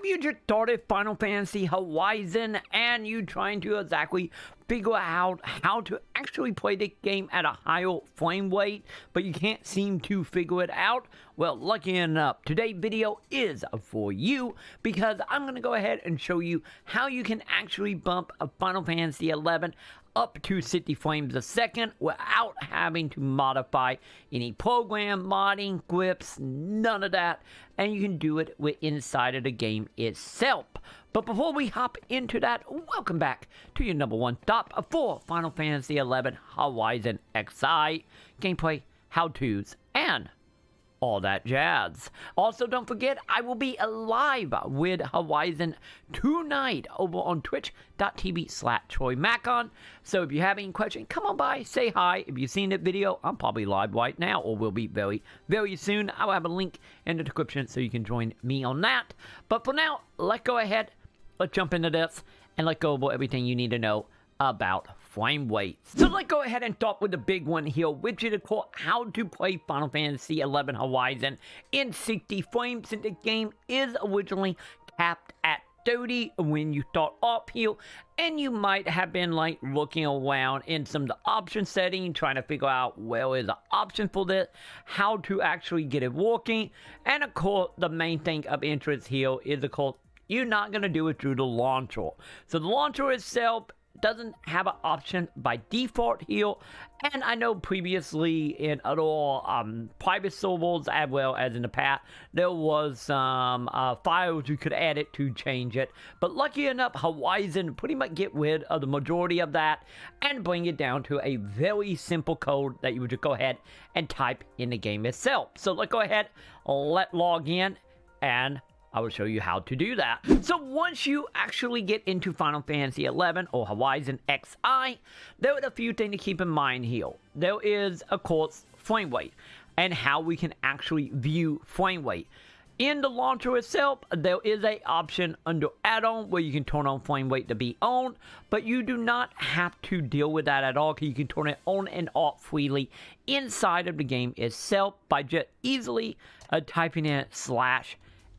Have you just started Final Fantasy Horizon and you trying to exactly figure out how to actually play the game at a higher frame rate, but you can't seem to figure it out? Well, lucky enough, today's video is for you, because I'm going to go ahead and show you how you can actually bump a Final Fantasy 11 up to 60 frames a second without having to modify any program, modding, grips, none of that, and you can do it inside of the game itself. But before we hop into that, welcome back to your #1 stop for Final Fantasy 11 HorizonXI gameplay, how-tos, and all that jazz. Also, don't forget, I will be live with Horizon tonight over on twitch.tv/TroyMaconn. So if you have any questions, come on by, say hi. If you've seen that video, I'm probably live right now, or will be very, very soon. I will have a link in the description so you can join me on that. But for now, let's go ahead, let's jump into this, and let's go over everything you need to know about frame rates. So let's go ahead and start with the big one here, which is how to play Final Fantasy 11 Horizon in 60 frames, since the game is originally capped at 30 when you start off here, and you might have been like looking around in some of the option settings, trying to figure out where is the option for this, how to actually get it working. And of course, the main thing of interest here is, of course, you're not going to do it through the launcher. So the launcher itself doesn't have an option by default here, and I know previously in other private servers, as well as in the past, there was some files you could add it to change it, but lucky enough, Horizon pretty much get rid of the majority of that and bring it down to a very simple code that you would just go ahead and type in the game itself. So let's go ahead, let's log in, and I will show you how to do that. So once you actually get into Final Fantasy 11 or HorizonXI, there are a few things to keep in mind here. There is, of course, frame rate and how we can actually view frame rate. In the launcher itself, there is an option under add-on where you can turn on frame rate to be on, but you do not have to deal with that at all, because you can turn it on and off freely inside of the game itself by just easily typing in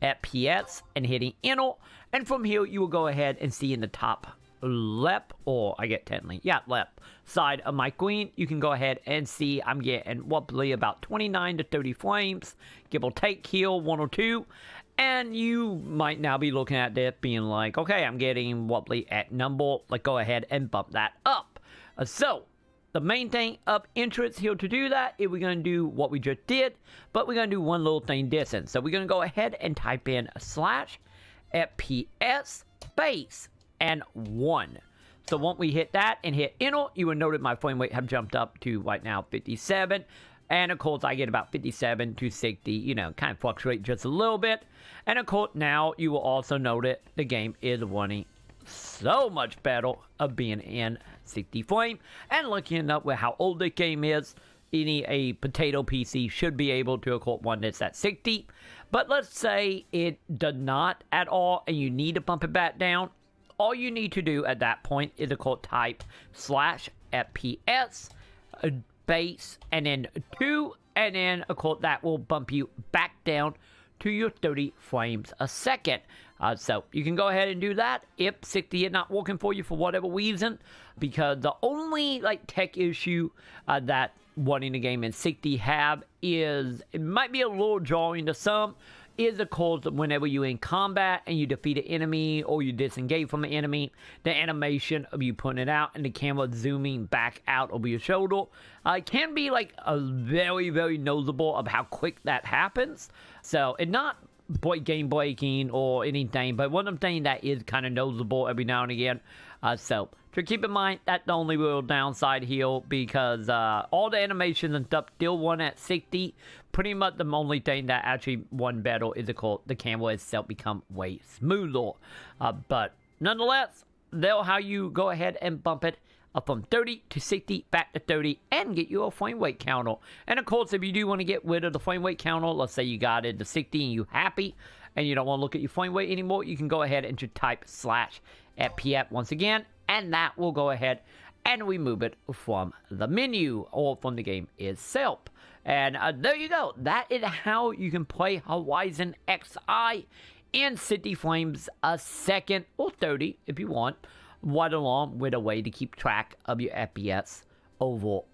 /FPS and hitting enter, and from here you will go ahead and see in the top left, or I get technically, left side of my screen, you can go ahead and see I'm getting roughly about 29 to 30 frames, give or take here, 1 or 2, and you might now be looking at this being like, okay, I'm getting roughly at number, let's go ahead and bump that up. So the main thing of interest here to do that is we're going to do what we just did, but we're going to do one little thing different. So we're going to go ahead and type in /FPS space and 1. So once we hit that and hit enter, you will notice my frame rate have jumped up to right now 57. And of course, I get about 57 to 60, you know, kind of fluctuate just a little bit. And of course, now you will also notice the game is running so much better of being in 60 frame, and looking up with how old the game is, a potato PC should be able to, of course, run this at 60. But let's say it does not at all, and you need to bump it back down. All you need to do at that point is, of course, type /FPS base and then 2, and then of course that will bump you back down to your 30 frames a second. So you can go ahead and do that if 60 is not working for you for whatever reason, because the only tech issue that running the game in 60 have is, it might be a little jarring to some, is of course whenever you're in combat and you defeat an enemy or you disengage from an enemy, the animation of you putting it out and the camera zooming back out over your shoulder can be a very, very noticeable of how quick that happens. So it's not game breaking or anything, but one of the things that is kind of noticeable every now and again. So to keep in mind, that's the only real downside here, because all the animations and stuff still run at 60. Pretty much the only thing that actually run better is, of course, the camera itself become way smoother. But nonetheless, that's how you go ahead and bump it up from 30 to 60, back to 30, and get your frame rate counter. And of course, if you do want to get rid of the frame rate counter, let's say you got it to 60 and you're happy, and you don't want to look at your frame rate anymore, you can go ahead and just type /FPS once again, and that will go ahead and remove it from the menu or from the game itself. And there you go. That is how you can play HorizonXI and City Flames a second, or 30 if you want, right along with a way to keep track of your FPS overall.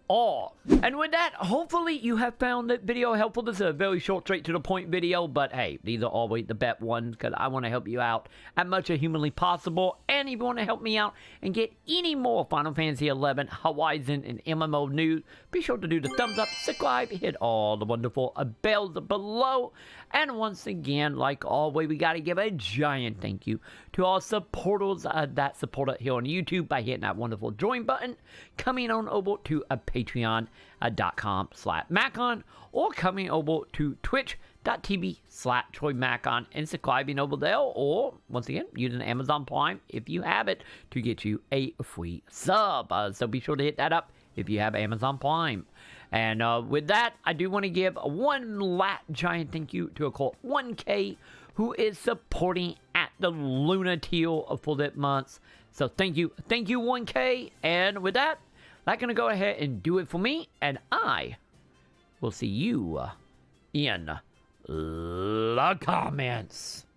And with that, hopefully you have found that video helpful. This is a very short, straight to the point video, but hey, these are always the best ones because I want to help you out as much as humanly possible. And if you want to help me out and get any more Final Fantasy XI, Horizon, and MMO news, be sure to do the thumbs up, subscribe, hit all the wonderful bells below. And once again, like always, we got to give a giant thank you to our supporters that support us here on YouTube by hitting that wonderful join button, coming on over to patreon.com/Maconn, or coming over to twitch.tv/TroyMaconn and subscribing over there, or once again, using Amazon Prime if you have it to get you a free sub. So be sure to hit that up if you have Amazon Prime. And with that, I do want to give one last giant thank you to a called 1K who is supporting at the Luna tier for that month. So thank you 1K. And with that, that's going to go ahead and do it for me. And I will see you in the comments.